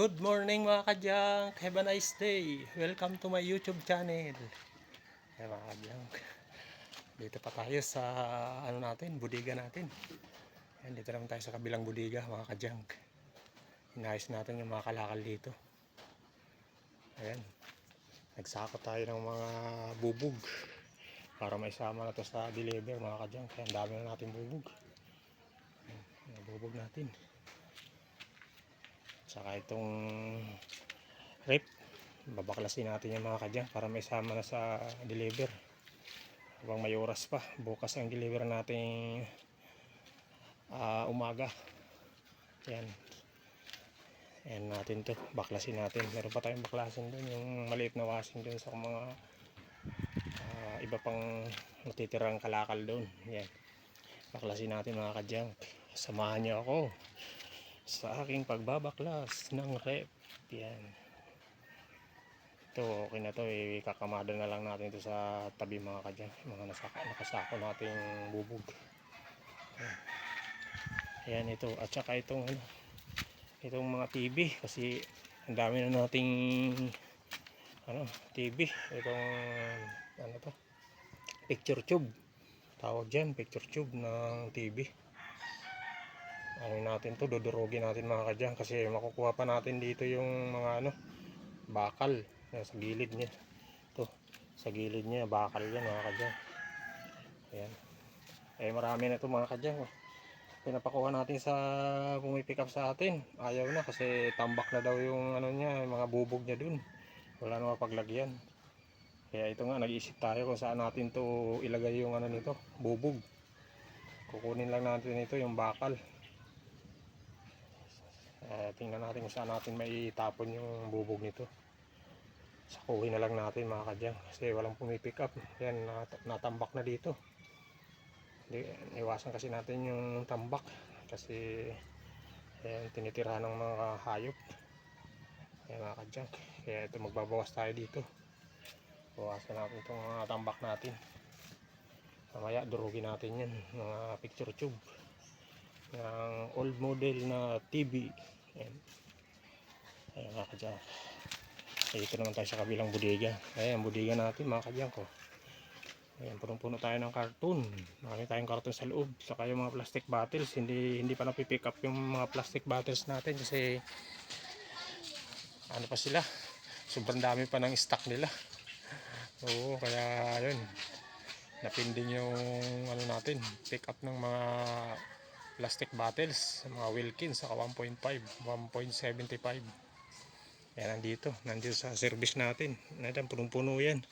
Good morning mga kadyang. Have a nice day. Welcome to my YouTube channel. Ay mga kadyang. Dito pa tayo sa budiga natin. Ayan, dito naman tayo sa kabilang budiga mga kadyang. Inayos natin yung mga kalakal dito. Ayan. Nagsako tayo ng mga bubog para maisama na to sa deliver mga kadyang. Kaya ang dami na natin bubog. Ayan, bubog natin. Saka itong rep, babaklasin natin yung mga kadyang para may sama na sa deliver habang may oras pa. Bukas ang deliver natin umaga. Yan natin to, baklasin natin. Meron pa tayong baklasin dun, yung maliit na washing dun sa mga iba pang natitirang kalakal dun. Yan, baklasin natin mga kadyang. Samahan niyo ako sa aking pagbabaklas ng rep. Yan, ito okay na to, kakamada na lang natin ito sa tabi mga kadyang, mga nakasako nating bubog. Ayan ito, at saka itong mga TV, kasi ang dami na nating TV. Itong picture tube, tawag dyan, picture tube ng TV. Natin to, dudurugin natin mga kadyang, kasi makukuha pa natin dito yung mga bakal sa gilid niya. Ito, sa gilid niya, bakal yan mga kadyang. Ayan. Marami na ito mga kadyang. Pinapakuha natin sa pumipick up sa atin. Ayaw na kasi tambak na daw yung niya, yung mga bubog niya dun. Wala na mapaglagyan. Kaya ito nga, nag-iisip tayo kung saan natin to ilagay yung nito, bubog. Kukunin lang natin ito, yung bakal. Tingnan natin kung saan natin may tapon yung bubog nito. Sakuhin na lang natin mga kadyang, kasi walang pumipick up. Yan, natambak na dito. Iwasan kasi natin yung tambak, kasi tinitirahan ng mga hayop. Yan mga kadyang, kaya ito, magbabawas tayo dito. Bawasan natin itong mga tambak natin. Mamaya durugin natin yan, mga picture tube ng old model na TV. Ayan mga kadyang. Dito naman tayo sa kabilang budiga. Ayan, budiga natin mga kadyang ko. Ayan, punong-puno tayo ng karton. Marami tayong karton sa loob. Saka yung mga plastic bottles, hindi pa napipick up yung mga plastic bottles natin, kasi pa sila, sobrang dami pa ng stock nila. Oo, kaya yun, napinding yung natin, pick up ng mga plastic bottles, mga Wilkins, saka 1.5, 1.75. Yan, nandito sa service natin. Nandiyan, punong-puno yan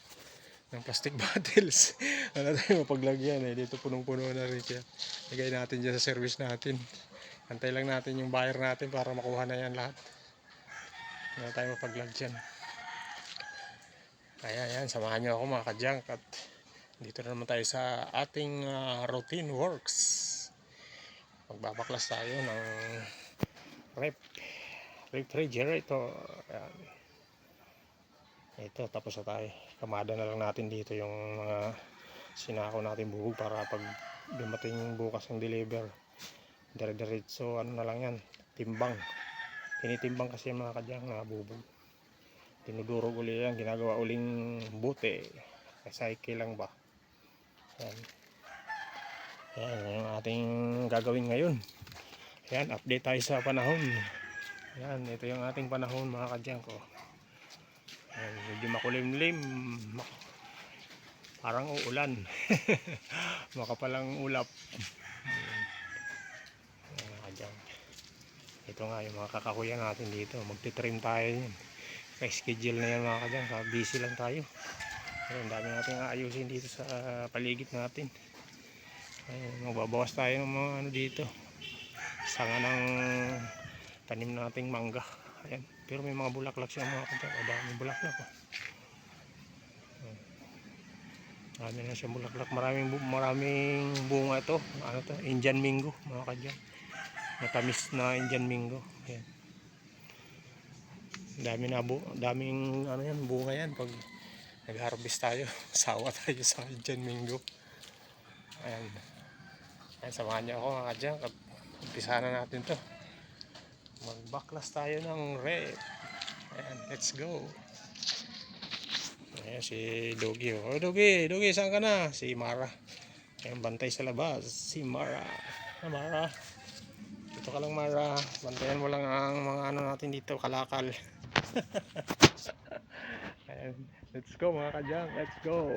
ng plastic bottles. Tayo mapaglagyan dito, punong-puno na rin siya. Lagay natin dyan sa service natin. Antay lang natin yung buyer natin para makuha na yan lahat. Hindi tayo mapaglagyan. Ayan, samahan nyo ako mga kadyang. At dito na naman tayo sa ating routine works. Magbabaklas tayo ng refrigerator. Ayan. Ito, tapos na tayo. Kamada na lang natin dito yung mga sinako natin bubog, para pag dumating bukas ng deliver, dire-diretso na lang yan, timbang. Tinitimbang kasi yung mga kadyang na bubog. Dinudurog uli yan, ginagawa uling bote. Cycle lang ba. Yan yung ating gagawin ngayon. Yan, update tayo sa panahon. Yan, ito yung ating panahon mga kadyang ko. Yan, medyo makulimlim, parang uulan. Makapalang ulap. Yan mga kadyang. Ito nga yung mga kakakuya natin dito. Magtitrim tayo yan. Schedule na yan mga kadyang, busy lang tayo. Ayun, dami natin aayusin dito sa paligid natin. Ayun, magbabawas tayo ng mga dito, sanga ng tanim nating mangga. Ayan, pero may mga bulaklak siya mga kadyang. Daming bulaklak. Marami na siyang bulaklak, maraming bunga ito. Indian Mingo mga kadyang, matamis na Indian Mingo. Ayan, daming yan, bunga yan pag nag-harvest tayo. Sawa tayo sa Indian Mingo. Ayan, samahan niyo ako mga kadyang, at umpisa na natin to. Magbaklas tayo ng rep. Ayan, let's go. Ayan si Dogi. Oh, Dogi, saan ka na? Si Mara. Ayan, bantay sa labas. Si Mara. Mara. Dito ka lang, Mara. Bantayan mo lang ang mga ano natin dito, kalakal. Ayan, let's go mga kadyang. Let's go.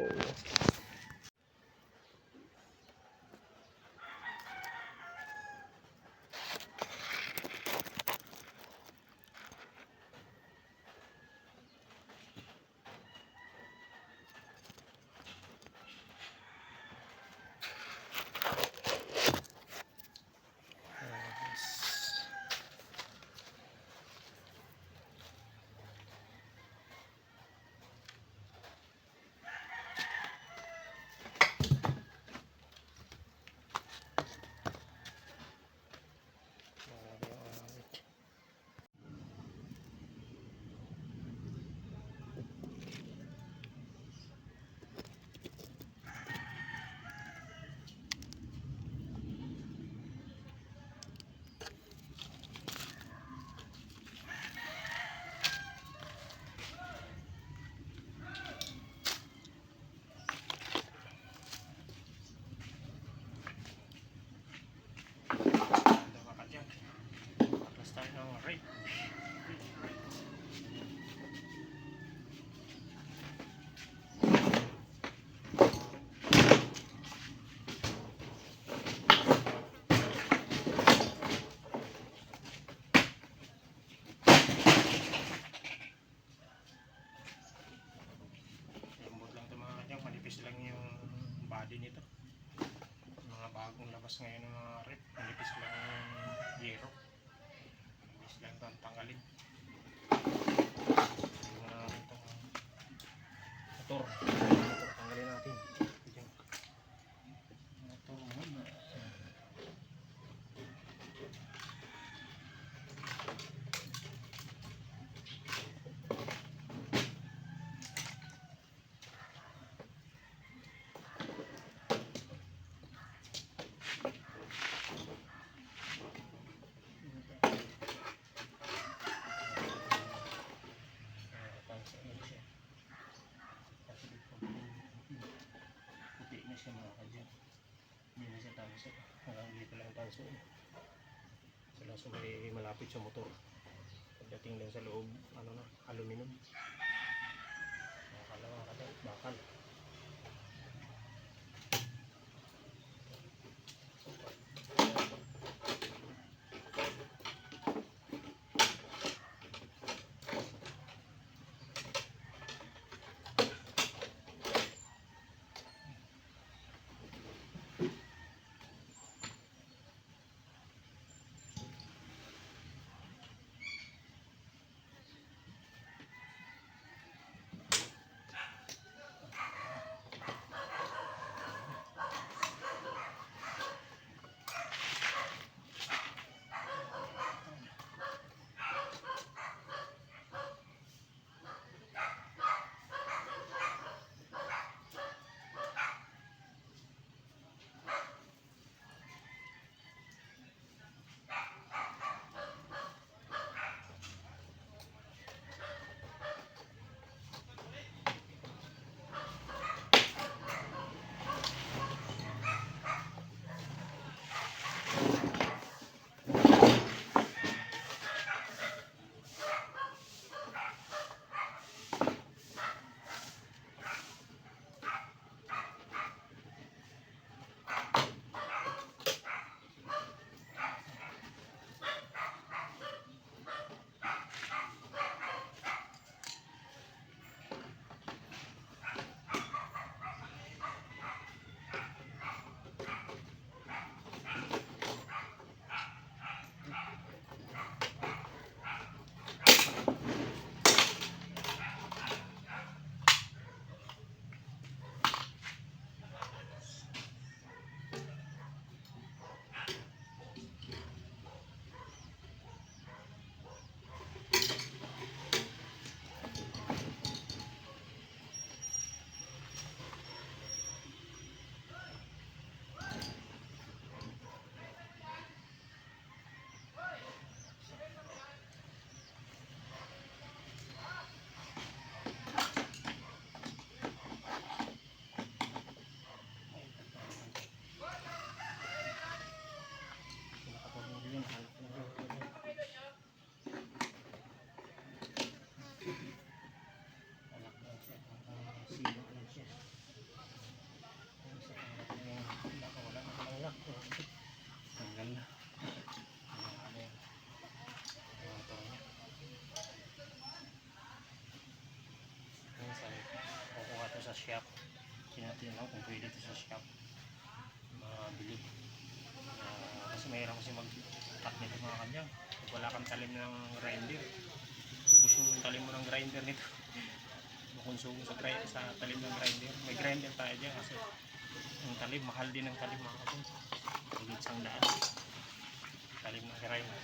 Manipis lang yung body nito. Mga bagong labas ngayon ng mga rep, manipis lang yung yero. Manipis lang ito ang tanggalin. Motor, tanggalin natin. Motor muna. Siya mga kadyan, hindi na siya tanso, hanggang dito lang tanso sila, so may malapit sa motor. Pagdating lang sa loob, ano na, aluminum, bakal na mga kadyan, bakal. pwede dito sa shop mabili. Kasi mahirap kasi mag-cut nito mga kanyang. Pag wala kang talim ng grinder, ubus yung talim mo ng grinder nito. Makonsumo sa talim ng grinder. May grinder tayo dyan kasi yung talim, mahal din ang talim mga kanyang. Higit sang daan. Talim ng grinder.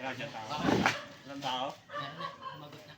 Wala dyan tao. Walang tao? Umagot na.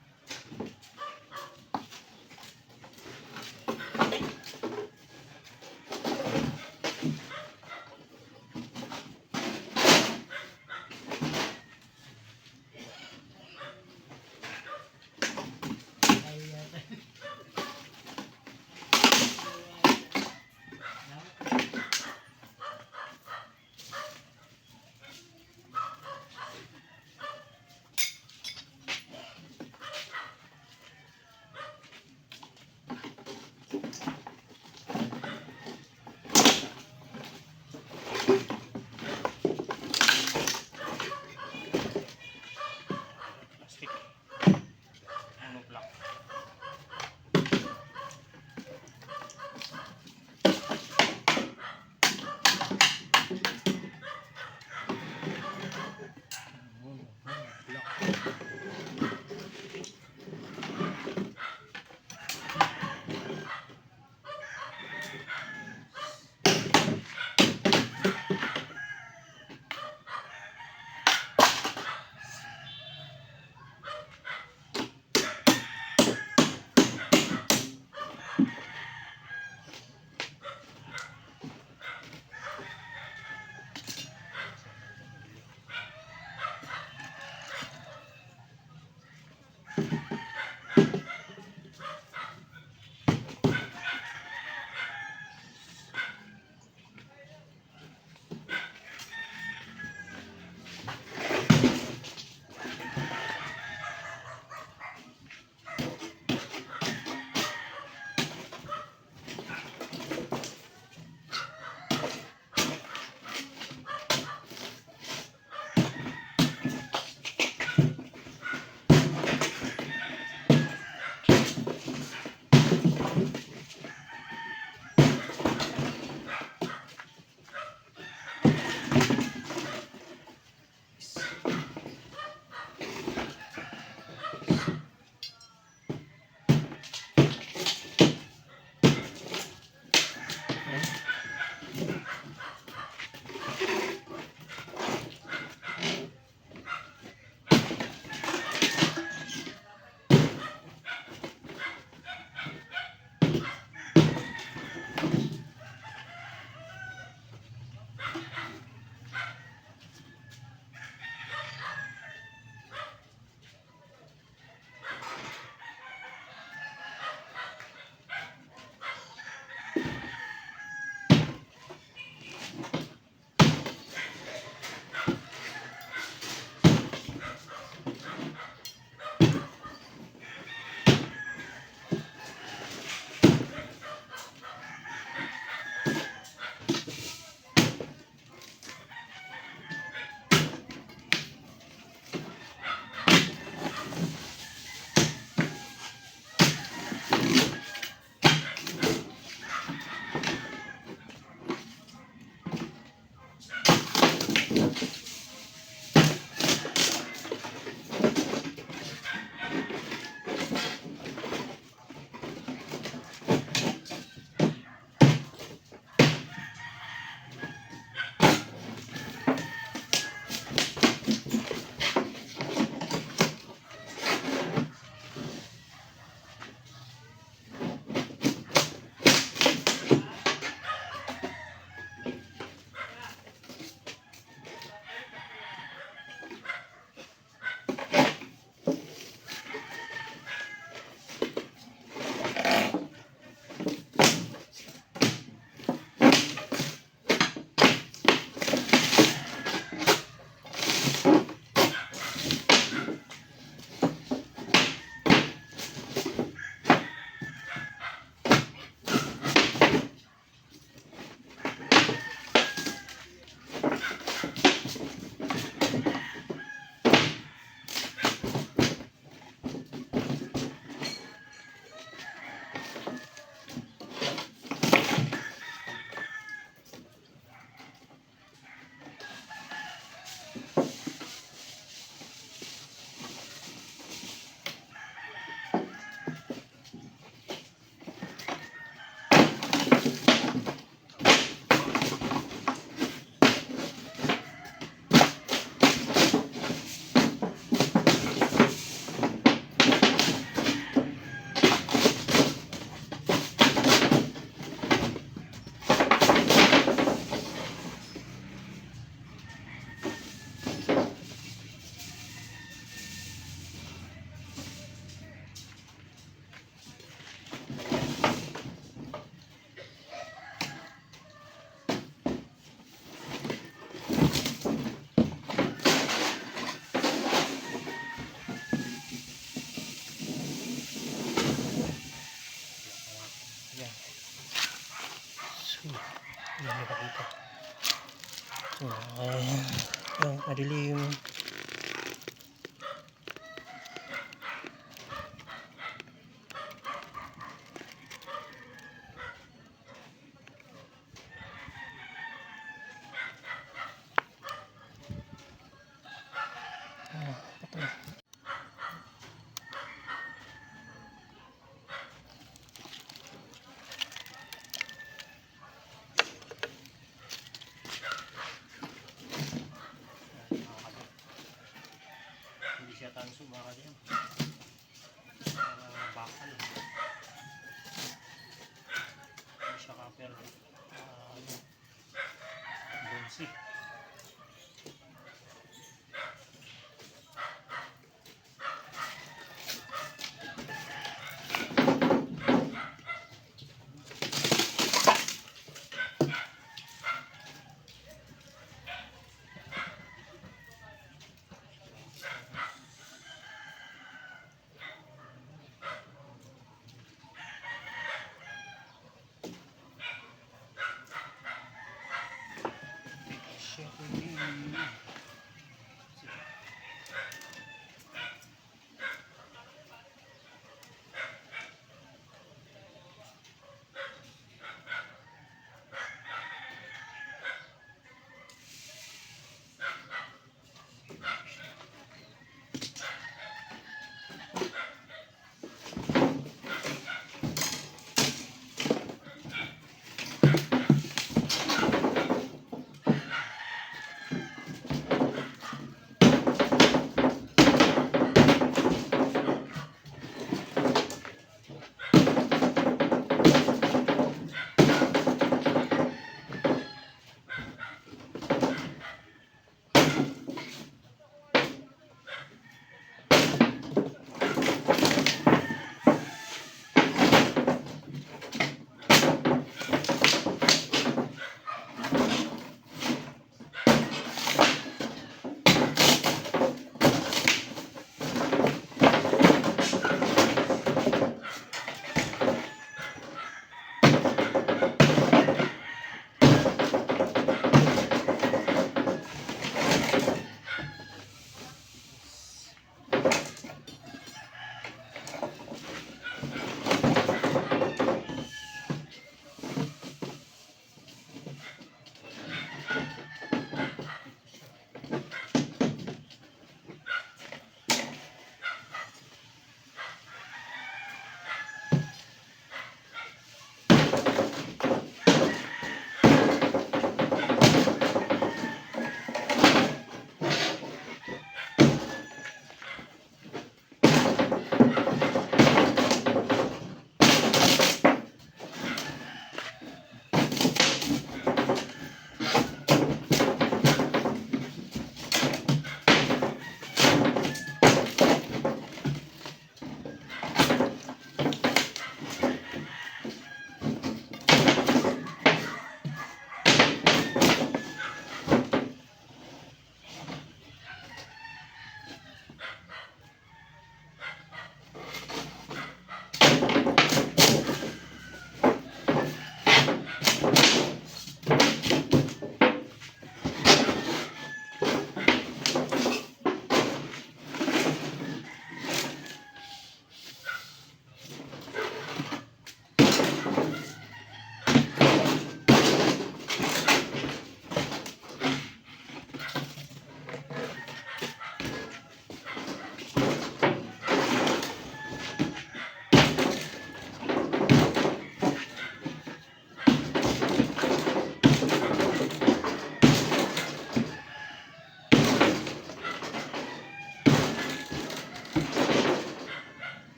Ayan. Ayan, madilim. Patay. Hindi siya tanso mga kajang. Bakal. Hindi siya kapel. Bonsi.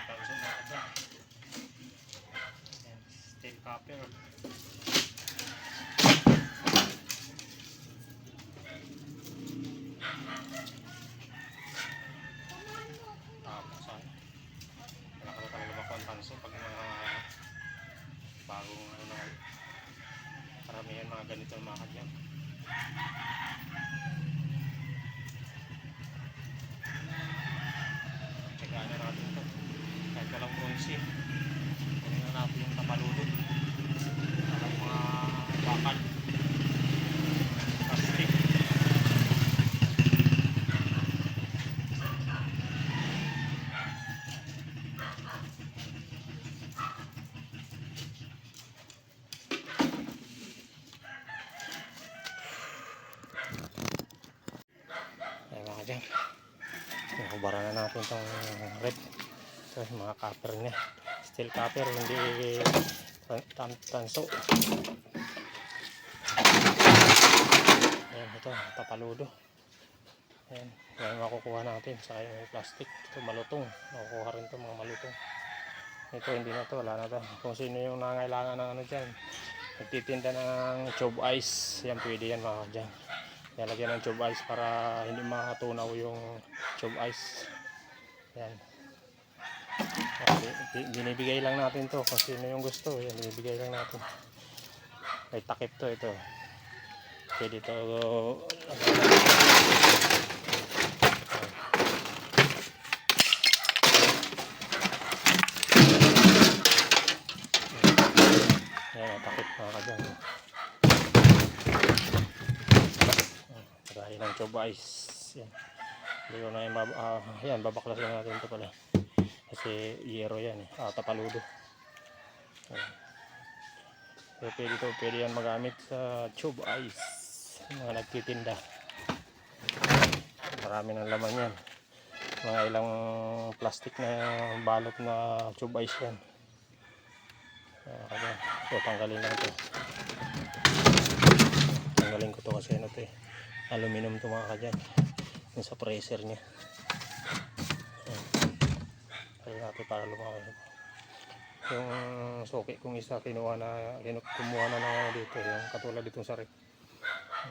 Tanso na ito. Steel copper. Tapos wala ka talaga lumako ang tanso pag mga bagong ano na karamihan mga ganito mga kadyan. Tsagaan na natin ito kahit walang bronze. Kunin na natin yung tapalulod para mga bakal plastic. Dyan. Nakubara na natin itong red. Ito yung mga copper niya. Steel copper, hindi tanso. Ayan, ito, tapaludo. Ayan, yan makukuha natin. Saka yung plastic. Ito malutong. Makukuha rin ito mga malutong. Ito hindi na ito, wala na ito. Kung sino yung nangailangan ng ano dyan, nagtitinda ng tube ice. Yan, pwede yan mga dyan. Nalagyan ng tube ice para hindi makatunaw yung tube ice. Yan. Binibigay lang natin to kung sino yung gusto. Yan, binibigay lang natin. May takip to ito. Pwede ito yan, takip mga kadyan. Dahil ng tube ice. Yan. Hindi ko na yung yan, babaklasin natin ito pala. Kasi yero yan eh. Tapaludo. So, pwede yan magamit sa tube ice. Mga nagtitinda. Marami ng laman yan. Mga ilang plastic na balot na tube ice yan. So, tanggalin lang ito. Tanggalin ko ito kasi ano ito eh. Aluminum ito mga kadyan. Yung sa pressure nya. Kaya natin para lumawa. Yung soke kung isa kumuha na ng dito. Yung katulad ditong sa rep.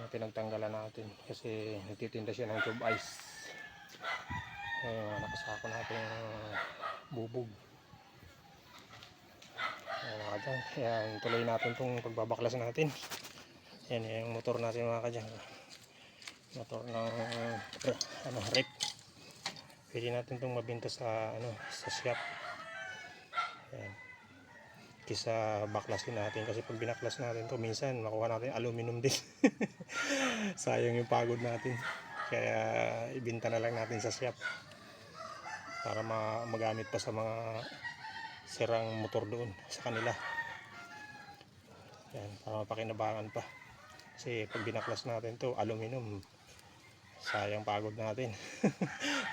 Pinagtanggalan natin. Kasi nagtitinda siya ng tube ice. Nakasako natin yung bubog. Mga kadyan. Ayan, tuloy natin itong pagbabaklas natin. Yan yung motor natin mga kadyan. Motor ng rep. Pwede natin itong mabinta sa sa shop. Ayan. Kisa baklasin natin kasi pag binaklas natin to minsan makuha natin aluminum din. Sayang yung pagod natin. Kaya ibenta na lang natin sa shop para magamit pa sa mga sirang motor doon sa kanila. Ayan, para mapakinabangan pa. Kasi pag binaklas natin to aluminum, sayang pagod natin.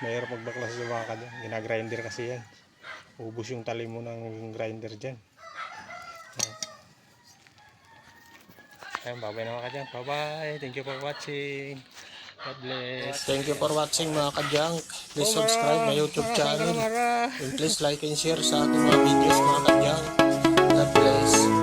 Mahirap magbaklas yung mga kadyan. Ginagrinder kasi yan. Ubus yung talim mo ng grinder dyan. Ayan, bye-bye na mga kadyan. Bye-bye. Thank you for watching. God bless. Thank you for watching mga kadyan. Please subscribe my YouTube channel. And please like and share sa ating mga videos mga kadyan. God bless.